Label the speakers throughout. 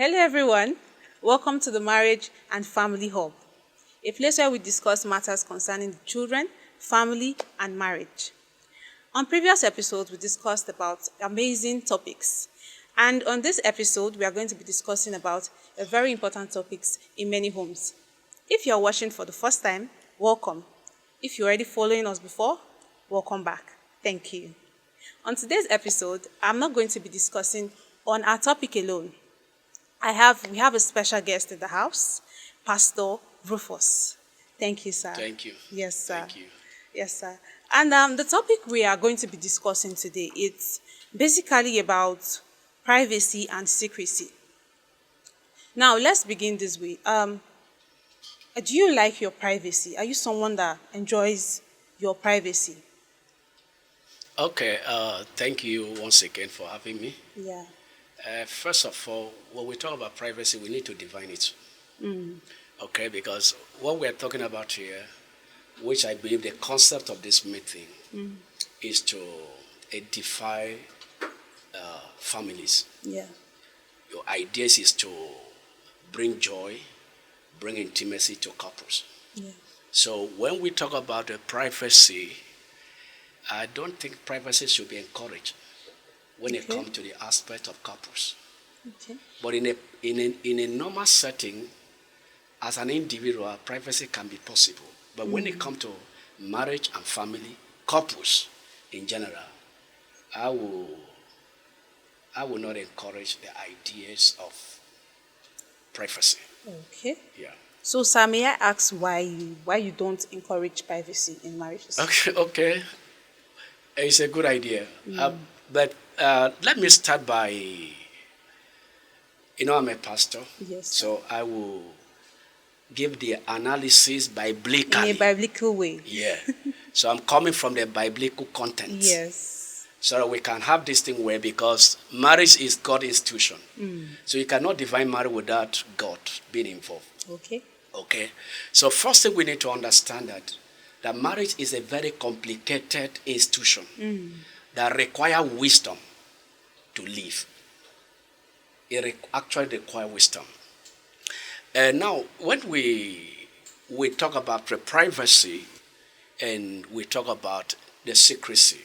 Speaker 1: Hello, everyone. Welcome to the Marriage and Family Hub, a place where we discuss matters concerning children, family, and marriage. On previous episodes, we discussed about amazing topics. And on this episode, we are going to be discussing about a very important topics in many homes. If you're watching for the first time, welcome. If you're already following us before, welcome back. Thank you. On today's episode, I'm not going to be discussing on our topic alone. We have a special guest in the house, Pastor Rufus. Thank you, sir.
Speaker 2: Thank you.
Speaker 1: Yes, sir.
Speaker 2: Thank you.
Speaker 1: Yes, sir. And the topic we are going to be discussing today, it's basically about privacy and secrecy. Now, let's begin this way. Do you like your privacy? Are you someone that enjoys your privacy?
Speaker 2: Okay, thank you once again for having me.
Speaker 1: Yeah.
Speaker 2: First of all, when we talk about privacy, we need to define it. Okay, because what we're talking about here, which I believe the concept of this meeting is to edify families.
Speaker 1: Yeah.
Speaker 2: Your ideas is to bring joy, bring intimacy to couples.
Speaker 1: Yeah.
Speaker 2: So when we talk about the privacy, I don't think privacy should be encouraged when it comes to the aspect of couples.
Speaker 1: Okay.
Speaker 2: But in a normal setting, as an individual, privacy can be possible. But when it comes to marriage and family, couples in general, I will not encourage the ideas of privacy.
Speaker 1: Okay.
Speaker 2: Yeah.
Speaker 1: So, sir, may I ask why you don't encourage privacy in marriages?
Speaker 2: Okay. It's a good idea. But let me start by, I'm a pastor.
Speaker 1: Yes.
Speaker 2: So I will give the analysis biblically.
Speaker 1: In a biblical way.
Speaker 2: Yeah. So I'm coming from the biblical content.
Speaker 1: Yes.
Speaker 2: So we can have this thing where, because marriage is God's institution. So you cannot define marriage without God being involved. Okay. So first thing we need to understand that marriage is a very complicated institution that require wisdom to live. It actually requires wisdom. Now, when we talk about the privacy and we talk about the secrecy,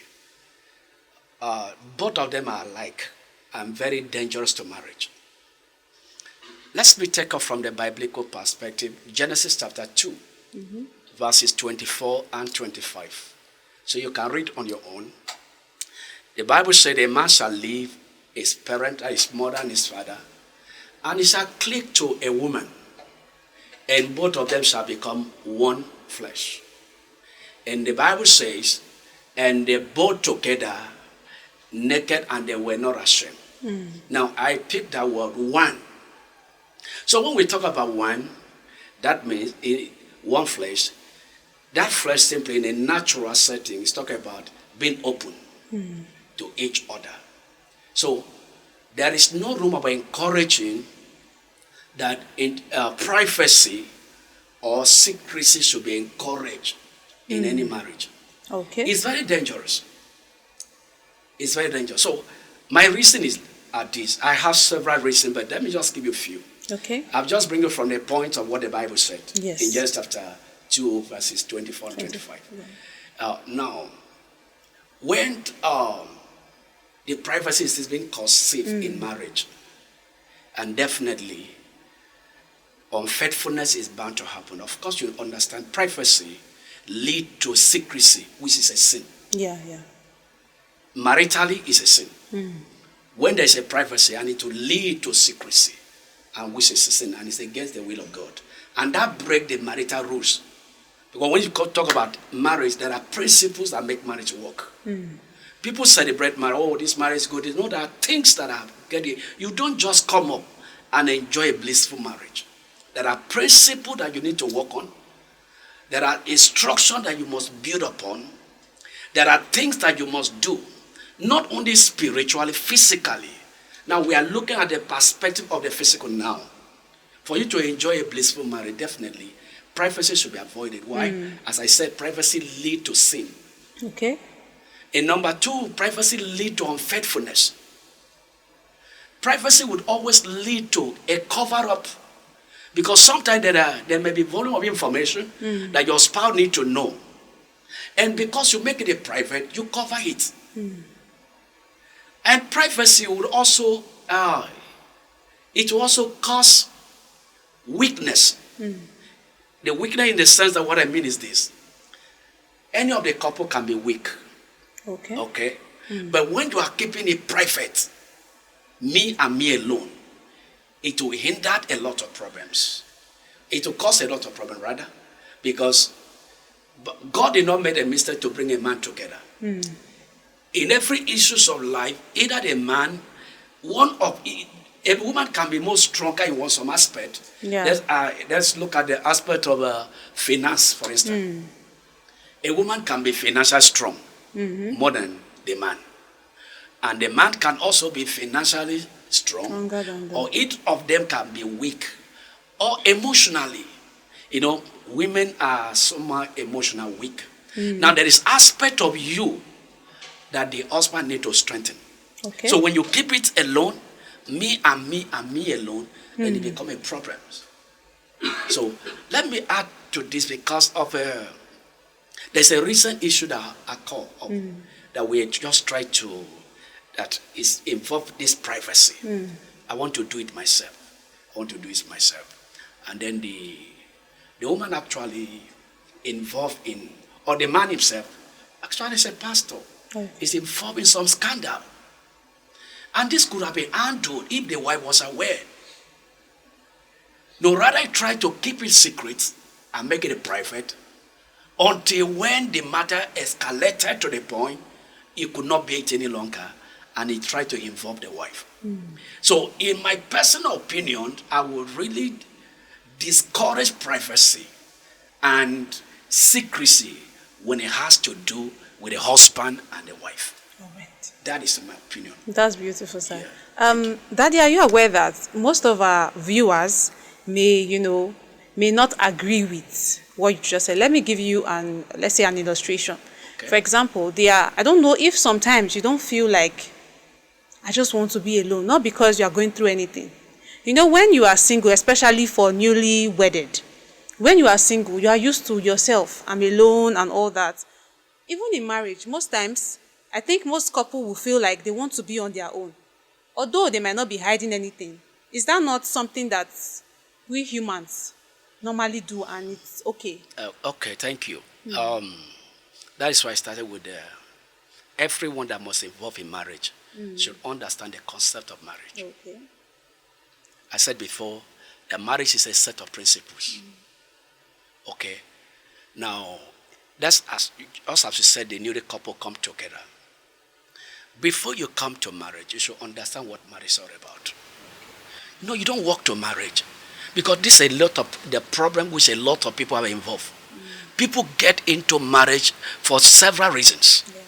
Speaker 2: both of them are alike and very dangerous to marriage. Let's take off from the biblical perspective. Genesis chapter 2, verses 24 and 25. So you can read on your own. The Bible said a man shall leave his parent, his mother and his father, and he shall cleave to a woman, and both of them shall become one flesh. And the Bible says, and they both together naked and they were not ashamed. Now I picked that word one. So when we talk about one, that means in one flesh. That flesh simply in a natural setting is talking about being open to each other. So there is no room about encouraging that privacy or secrecy should be encouraged in any marriage.
Speaker 1: Okay.
Speaker 2: It's very dangerous. It's very dangerous. So my reason is this. I have several reasons, but let me just give you a few.
Speaker 1: Okay.
Speaker 2: I'll just bring you from the point of what the Bible said.
Speaker 1: Yes.
Speaker 2: In Genesis chapter 2, verses 24 and 25.
Speaker 1: Yeah.
Speaker 2: Now, when the privacy is being conceived in marriage, and definitely unfaithfulness is bound to happen. Of course, you understand privacy lead to secrecy, which is a sin.
Speaker 1: Yeah.
Speaker 2: Maritally is a sin. When there's a privacy, I need to lead to secrecy, and which is a sin, and it's against the will of God. And that breaks the marital rules. Because when you talk about marriage, there are principles that make marriage work. People celebrate marriage. Oh, this marriage is good. You know, there are things that are getting. You don't just come up and enjoy a blissful marriage. There are principles that you need to work on. There are instructions that you must build upon. There are things that you must do, not only spiritually, physically. Now we are looking at the perspective of the physical now. For you to enjoy a blissful marriage, definitely, privacy should be avoided. Why? As I said, privacy leads to sin.
Speaker 1: Okay.
Speaker 2: And number two, privacy leads to unfaithfulness. privacy would always lead to a cover-up, because sometimes there may be volume of information that your spouse need to know. And because you make it a private, you cover it. And privacy would also, it will also cause weakness. The weakness in the sense that what I mean is this. Any of the couple can be weak. Okay? But when you are keeping it private, me and me alone, it will hinder a lot of problems. It will cause a lot of problems, rather, because God did not make a mistake to bring a man together. In every issues of life, either the man, a woman can be more stronger in some aspect.
Speaker 1: Yeah.
Speaker 2: Let's look at the aspect of finance, for instance. A woman can be financially strong more than the man. And the man can also be financially strong.
Speaker 1: Stronger than them.
Speaker 2: Or each of them can be weak. Or emotionally. Women are somewhat emotional weak. Now there is aspect of you that the husband need to strengthen.
Speaker 1: Okay.
Speaker 2: So when you keep it alone, me and me and me alone, then it become a problem. So let me add to this, because of there's a recent issue that I call up that we just try to, that is involved this privacy. I want to do it myself. And then the woman actually involved in, or the man himself, actually is a pastor, is involved in some scandal. And this could have been handled if the wife was aware. No, rather I try to keep it secret and make it private until when the matter escalated to the point he could not bear it any longer, and he tried to involve the wife. So in my personal opinion, I would really discourage privacy and secrecy when it has to do with the husband and the wife.
Speaker 1: All right.
Speaker 2: That is my opinion.
Speaker 1: That's beautiful, sir.
Speaker 2: Yeah.
Speaker 1: Daddy, are you aware that most of our viewers may not agree with what you just said? Let me give you an illustration.
Speaker 2: Okay.
Speaker 1: For example, I don't know if sometimes you don't feel like, I just want to be alone, not because you are going through anything. When you are single, especially for newly wedded, when you are single, you are used to yourself, I'm alone and all that. Even in marriage, most times, I think most couples will feel like they want to be on their own, although they might not be hiding anything. Is that not something that we humans normally do, and it's okay?
Speaker 2: Okay, thank you. That is why I started with everyone that must involve in marriage should understand the concept of marriage.
Speaker 1: Okay.
Speaker 2: I said before that marriage is a set of principles. Okay. Now, that's as you said, the newly couple come together. Before you come to marriage, you should understand what marriage is all about. No, you don't walk to marriage, because this is a lot of the problem which a lot of people are involved. People get into marriage for several reasons.
Speaker 1: Yeah.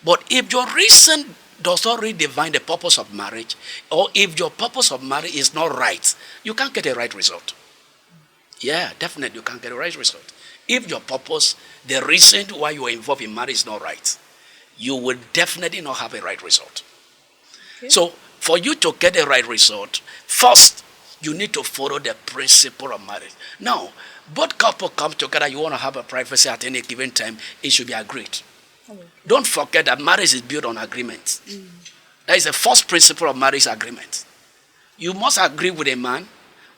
Speaker 2: But if your reason does not really define the purpose of marriage, or if your purpose of marriage is not right, you can't get a right result. Yeah, definitely you can't get a right result. If your purpose, the reason why you are involved in marriage is not right, you will definitely not have a right result. Okay. So for you to get a right result, first, you need to follow the principle of marriage. Now, both couples come together, you want to have a privacy at any given time, it should be agreed. Okay. Don't forget that marriage is built on agreement. That is the first principle of marriage, agreement. You must agree with a man,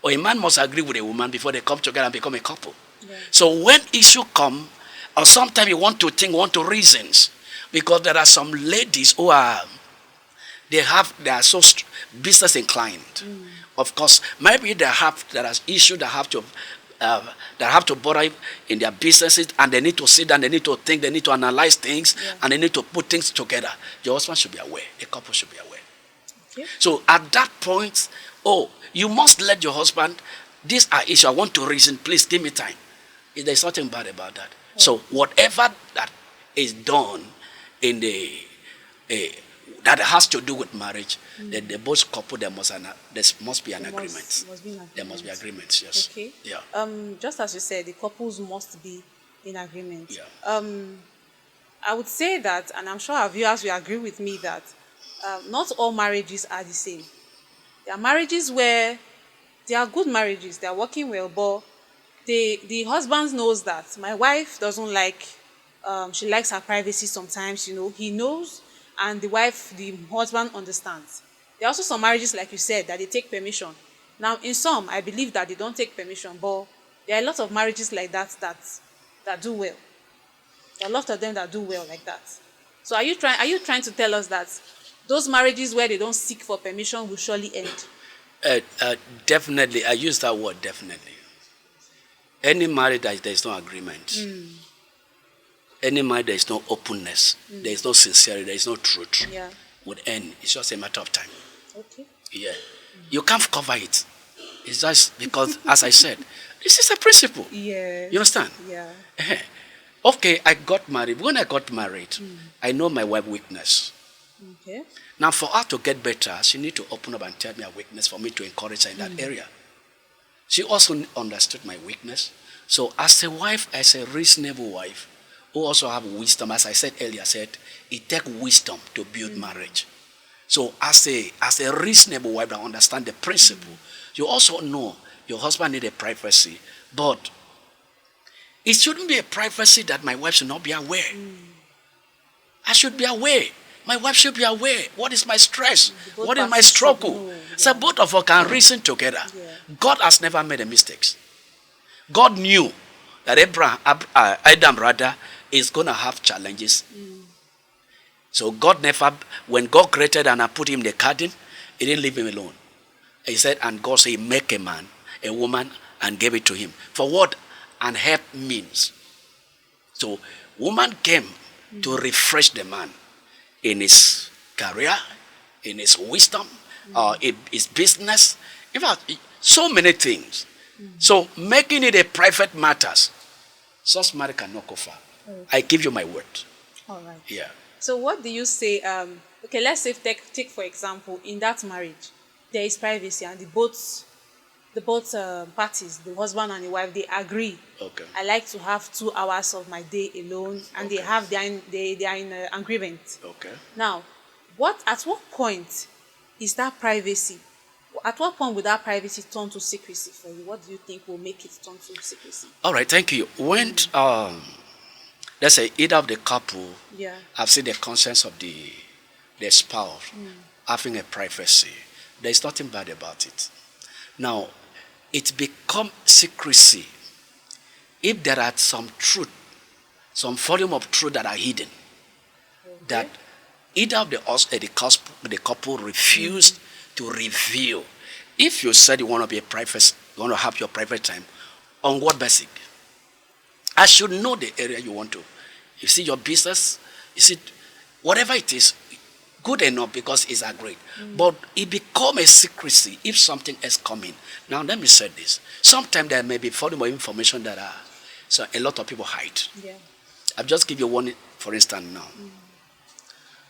Speaker 2: or a man must agree with a woman before they come together and become a couple. Yeah. So when issue come, or sometimes you want to reasons, because there are some ladies who are so business inclined. Of course, maybe there are issues that have to bother in their businesses, and they need to sit down, they need to think, they need to analyze things, and they need to put things together. Your husband should be aware. A couple should be aware. Okay. So at that point, you must let your husband, these are issues, I want to reason, please give me time. There's nothing bad about that. Okay. So whatever that is done in that has to do with marriage, the both couple, there must be an agreement. There must be agreements, yes.
Speaker 1: Okay.
Speaker 2: Yeah.
Speaker 1: Just as you said, the couples must be in agreement.
Speaker 2: Yeah.
Speaker 1: I would say that, and I'm sure our viewers will agree with me, that not all marriages are the same. There are marriages where they are good marriages, they are working well, but the husband knows that my wife doesn't like, she likes her privacy sometimes, he knows, and the husband understands. There are also some marriages, like you said, that they take permission. Now, in some, I believe that they don't take permission, but there are a lot of marriages like that do well. There are a lot of them that do well like that. So are you trying to tell us that those marriages where they don't seek for permission will surely end?
Speaker 2: Definitely, I use that word definitely. Any marriage that there is no agreement, any marriage there is no openness, there is no sincerity, there is no truth,
Speaker 1: Yeah.
Speaker 2: would end. It's just a matter of time.
Speaker 1: Okay.
Speaker 2: Yeah. You can't cover it. It's just because, as I said, this is a principle.
Speaker 1: Yeah.
Speaker 2: You understand?
Speaker 1: Yeah.
Speaker 2: Okay, I got married. When I got married, I know my wife's weakness.
Speaker 1: Okay.
Speaker 2: Now, for her to get better, she need to open up and tell me her weakness for me to encourage her in that area. She also understood my weakness. So, as a wife, as a reasonable wife, who also have wisdom, as I said earlier, it takes wisdom to build marriage. So, as a reasonable wife that understand the principle, you also know your husband need a privacy, but it shouldn't be a privacy that my wife should not be aware. I should be aware. My wife should be aware. What is my stress?
Speaker 1: Both
Speaker 2: What is my
Speaker 1: parties should
Speaker 2: struggle?
Speaker 1: know,
Speaker 2: So
Speaker 1: yeah.
Speaker 2: both of us can reason together.
Speaker 1: Yeah.
Speaker 2: God has never made a mistake. God knew that Adam rather is going to have challenges. So God never, when God created and I put him in the garden, he didn't leave him alone. He said, and God said, make a man, a woman, and gave it to him. For what? And help means. So woman came to refresh the man in his career, in his wisdom, in his business. In fact, so many things. So making it a private matters, such marriage cannot go far. I give you my word.
Speaker 1: All right.
Speaker 2: Yeah.
Speaker 1: So what do you say? Okay, let's say take for example, in that marriage, there is privacy, and the both parties, the husband and the wife, they agree.
Speaker 2: Okay.
Speaker 1: I like to have 2 hours of my day alone, and
Speaker 2: Okay.
Speaker 1: they are in agreement.
Speaker 2: Okay.
Speaker 1: Now, at what point is that privacy? At what point would that privacy turn to secrecy for you? What do you think will make it turn to secrecy?
Speaker 2: All right. Thank you. When let's say either of the couple
Speaker 1: Yeah.
Speaker 2: have seen the conscience of the spouse having a privacy, there is nothing bad about it. Now, it becomes secrecy if there are some truth, some volume of truth that are hidden, that either of the couple refused to reveal. If you said you want to be a private, you want to have your private time, on what basic? I should know the area you want to. You see your business, you see whatever it is, good enough because it's agreed. But it become a secrecy if something is coming. Now let me say this. Sometimes there may be volume of information that so a lot of people hide.
Speaker 1: Yeah.
Speaker 2: I'll just give you one for instance now.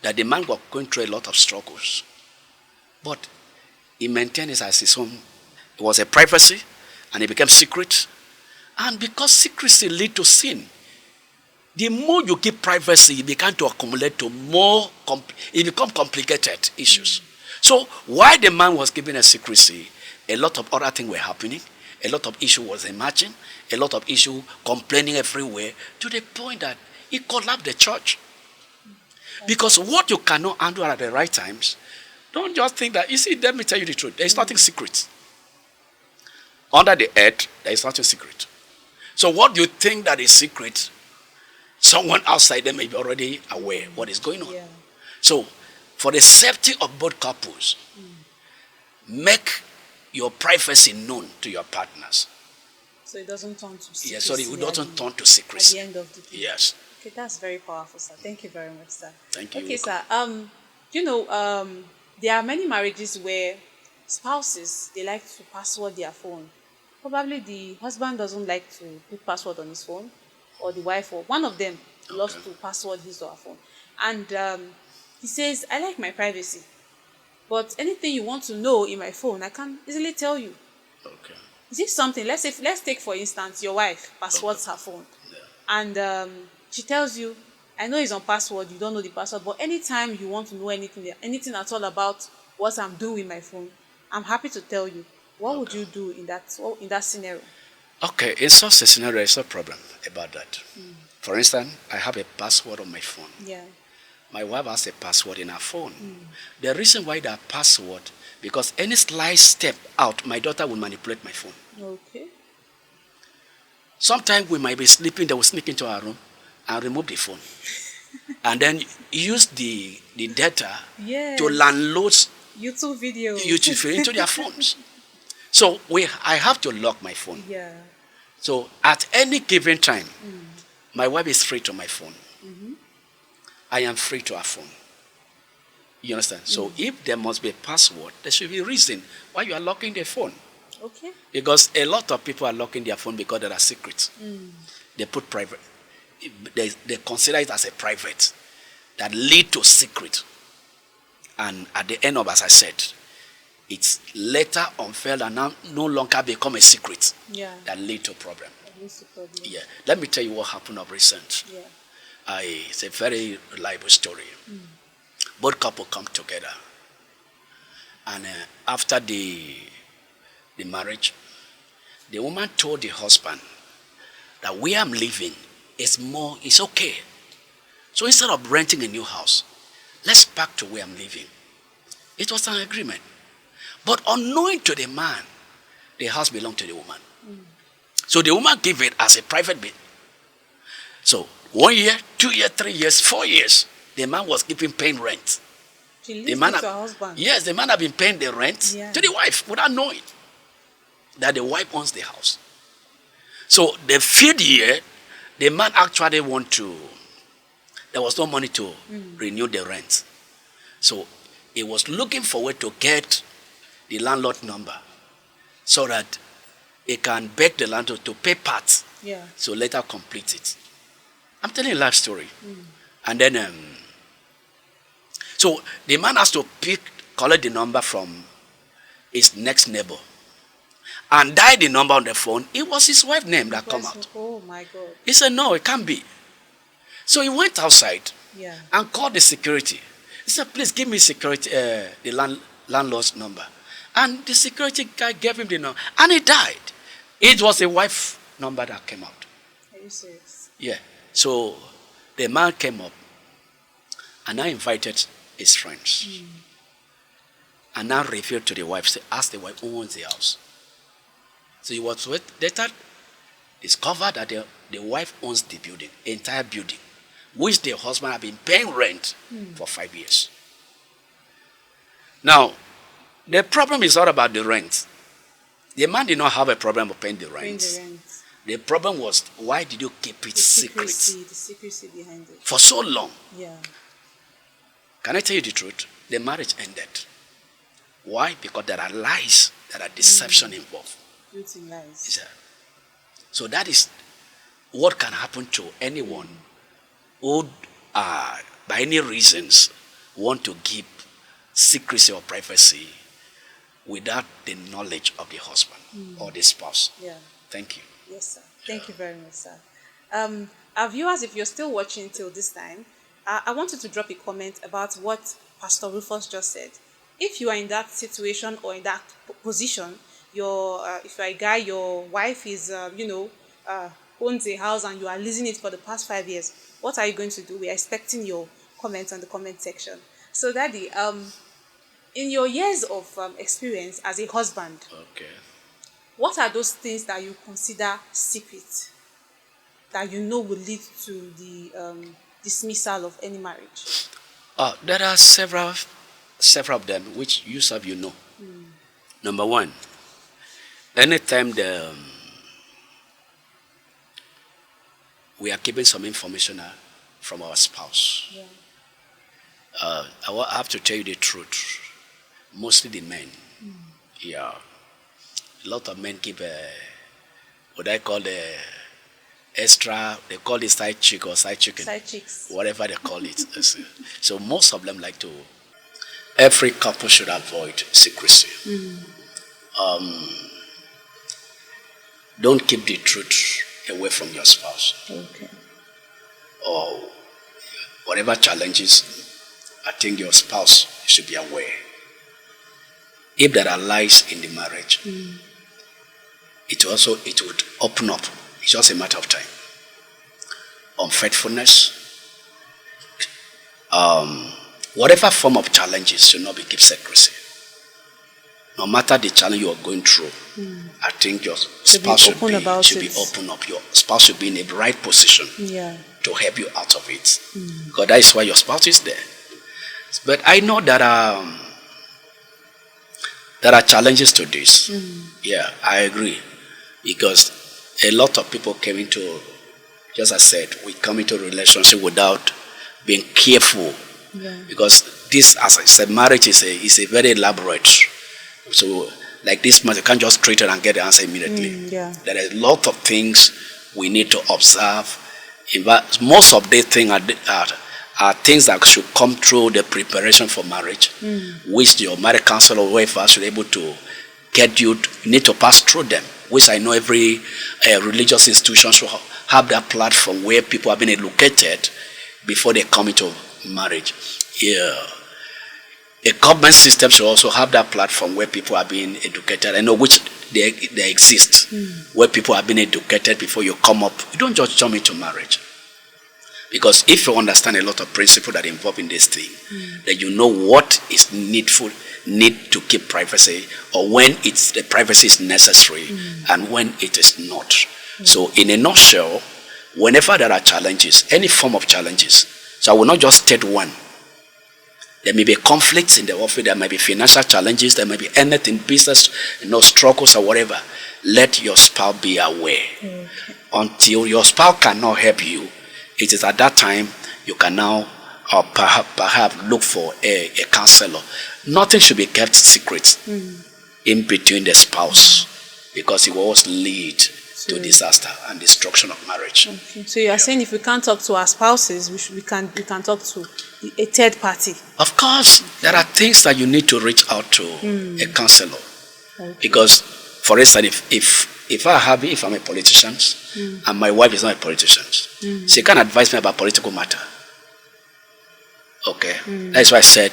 Speaker 2: That the man was going through a lot of struggles. But he maintained it as his own. It was a privacy and it became secret. And because secrecy leads to sin, the more you keep privacy, it began to accumulate to more, it become complicated issues. So while the man was keeping a secrecy, a lot of other things were happening. A lot of issue was emerging. A lot of issue complaining everywhere to the point that it collapsed the church. Because what you cannot handle at the right times, don't just think that, you see, let me tell you the truth. There is nothing secret. Under the earth, there is nothing secret. So what you think that is secret, someone outside them may be already aware what is going on.
Speaker 1: Yeah.
Speaker 2: So for the safety of both couples, make your privacy known to your partners.
Speaker 1: So it doesn't turn to secrecy.
Speaker 2: Yes, sorry, it doesn't turn to
Speaker 1: at
Speaker 2: secrecy.
Speaker 1: the end of the day.
Speaker 2: Yes.
Speaker 1: Okay, that's very powerful, sir. Thank you very much, sir.
Speaker 2: Thank you.
Speaker 1: Okay, sir. There are many marriages where spouses, they like to password their phone. Probably the husband doesn't like to put password on his phone, or the wife, or one of them loves to password his or her phone. And he says, I like my privacy, but anything you want to know in my phone, I can easily tell you.
Speaker 2: Okay.
Speaker 1: Is it something, let's take for instance, your wife passwords her phone, and she tells you, I know it's on password, you don't know the password, but anytime you want to know anything at all about what I'm doing with my phone, I'm happy to tell you. What would you do in that scenario?
Speaker 2: Okay, in such a scenario, there's no problem about that. For instance, I have a password on my phone.
Speaker 1: Yeah.
Speaker 2: My wife has a password in her phone. The reason why that password, because any slight step out, my daughter will manipulate my phone.
Speaker 1: Okay.
Speaker 2: Sometimes we might be sleeping, they will sneak into our room and remove the phone. And then use the data
Speaker 1: Yes.
Speaker 2: to download
Speaker 1: YouTube video.
Speaker 2: YouTube into their phones. So I have to lock my phone.
Speaker 1: Yeah.
Speaker 2: So at any given time, my wife is free to my phone. I am free to her phone. You understand? So if there must be a password, there should be a reason why you are locking the phone.
Speaker 1: Okay.
Speaker 2: Because a lot of people are locking their phone because there are secrets. They put private. They consider it as a private that lead to secret. And at the end of, as I said, it's later unfurled and now no longer become a secret.
Speaker 1: Yeah.
Speaker 2: That lead to problem.
Speaker 1: That leads to problem.
Speaker 2: Yeah. Let me tell you what happened of recent.
Speaker 1: Yeah.
Speaker 2: It's a very reliable story. Both couple come together. And after the marriage, the woman told the husband that where I'm living it's okay. So instead of renting a new house, let's back to where I'm living. It was an agreement. But unknowing to the man, the house belonged to the woman. So the woman gave it as a private bit. So 1 year, 2 years, 3 years, 4 years, the man was paying rent.
Speaker 1: She
Speaker 2: The
Speaker 1: lives
Speaker 2: man
Speaker 1: with her husband.
Speaker 2: Yes, the man had been paying the rent to the wife without knowing that the wife owns the house. So the 5th year, the man actually there was no money to renew the rent. So he was looking forward to get the landlord number so that he can beg the landlord to pay part.
Speaker 1: Yeah.
Speaker 2: So later complete it. I'm telling you a life story. And then, so the man has to collect the number from his next neighbor and dial the number on the phone. It was his wife's name that come out.
Speaker 1: Oh my God.
Speaker 2: He said, no, it can't be. So he went outside and called the security. He said, please give me security, the landlord's number. And the security guy gave him the number. And he died. It was a wife number that came out.
Speaker 1: Are you serious?
Speaker 2: Yeah. So the man came up and I invited his friends. And now revealed to the wife, asked the wife who owns the house. So he was later discovered that the wife owns the building, entire building, which the husband had been paying rent for 5 years. Now, the problem is not about the rent. The man did not have a problem of paying the rent. The problem was, why did you keep it secret?
Speaker 1: The secrecy behind it.
Speaker 2: For so long.
Speaker 1: Yeah.
Speaker 2: Can I tell you the truth? The marriage ended. Why? Because there are lies, there are deception involved.
Speaker 1: Beauty lies.
Speaker 2: So that is what can happen to anyone who, by any reasons, want to keep secrecy or privacy without the knowledge of the husband or the spouse.
Speaker 1: Yeah.
Speaker 2: Thank you.
Speaker 1: Yes, sir. Thank you very much, sir. Our viewers, if you're still watching till this time, I want you to drop a comment about what Pastor Rufus just said. If you are in that situation or in that position, if you're a guy, your wife is, owns a house and you are leasing it for the past 5 years, what are you going to do? We are expecting your comments on the comment section. So, Daddy, in your years of experience as a husband, what are those things that you consider secret that you know will lead to the dismissal of any marriage?
Speaker 2: There are several of them which you know. Number one, anytime we are keeping some information from our spouse.
Speaker 1: Yeah.
Speaker 2: I have to tell you the truth. Mostly the men. Yeah. A lot of men keep what I call the extra, they call it side chick or side chicken.
Speaker 1: Side chicks.
Speaker 2: Whatever they call it. So most of them like to, every couple should avoid secrecy. Don't keep the truth away from your spouse.
Speaker 1: Okay.
Speaker 2: Or whatever challenges, I think your spouse should be aware. if there are lies in the marriage, it would open up. It's just a matter of time. Unfaithfulness, whatever form of challenges should not be kept secrecy. No matter the challenge you are going through, I think your spouse should be open up. Your spouse should be in a right position to help you out of it. Because that is why your spouse is there. But I know that there are challenges to this. Yeah, I agree. Because a lot of people came into, just as I said, we come into a relationship without being careful. Because this, as I said, marriage is a very elaborate. So, like this matter, you can't just treat it and get the answer immediately. There are a lot of things we need to observe. In fact, most of these things are things that should come through the preparation for marriage, which your marriage counselor or whoever should be able to get you. You need to pass through them, which I know every religious institution should have that platform where people have been educated before they come into marriage. A government system should also have that platform where people are being educated. I know which they exist, where people have been educated before you come up. You don't just jump into marriage. Because if you understand a lot of principles that are involved in this thing, then you know what is need to keep privacy, or when the privacy is necessary and when it is not. So in a nutshell, whenever there are challenges, any form of challenges, so I will not just state one. There may be conflicts in the office, there may be financial challenges, there may be anything, business, struggles or whatever. Let your spouse be aware. Until your spouse cannot help you, it is at that time you can now perhaps look for a counselor. Nothing should be kept secret in between the spouse, because it will always lead to disaster and destruction of marriage.
Speaker 1: So you are saying if we can't talk to our spouses, we can talk to a third party.
Speaker 2: Of course, there are things that you need to reach out to a counselor. Because, for instance, if I'm a politician and my wife is not a politician, she can advise me about political matter. Okay, that's why I said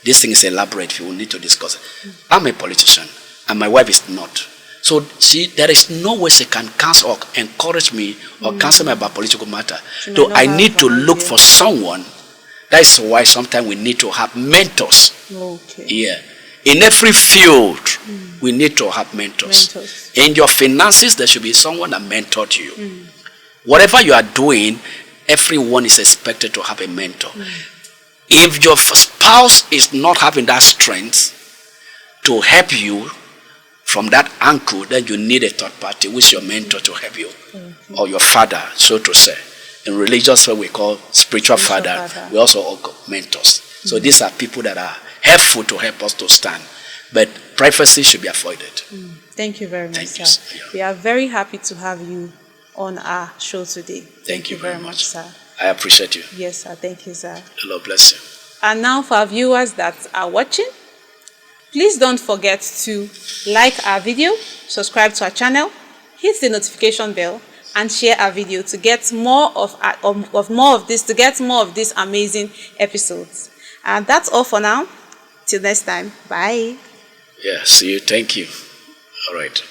Speaker 2: this thing is elaborate. We will need to discuss it. I'm a politician and my wife is not. So there is no way she can counsel or encourage me or counsel me about political matter. So I need to look for someone. That's why sometimes we need to have mentors. In every field, we need to have mentors. In your finances, there should be someone that mentored you. Whatever you are doing, everyone is expected to have a mentor. If your spouse is not having that strength to help you from that angle, then you need a third party, which is your mentor, to help you, or your father, so to say. In religious way, we call spiritual father. We also call mentors. So these are people that are helpful to help us to stand. But privacy should be avoided.
Speaker 1: Thank you very much, sir. We are very happy to have you on our show today.
Speaker 2: Thank you very much,
Speaker 1: sir.
Speaker 2: I appreciate you.
Speaker 1: Yes, sir. Thank you, sir.
Speaker 2: The Lord bless you.
Speaker 1: And now for our viewers that are watching, please don't forget to like our video, subscribe to our channel, hit the notification bell, and share our video to get more of these amazing episodes. And that's all for now. Till next time. Bye.
Speaker 2: Yeah, see you. Thank you. All right.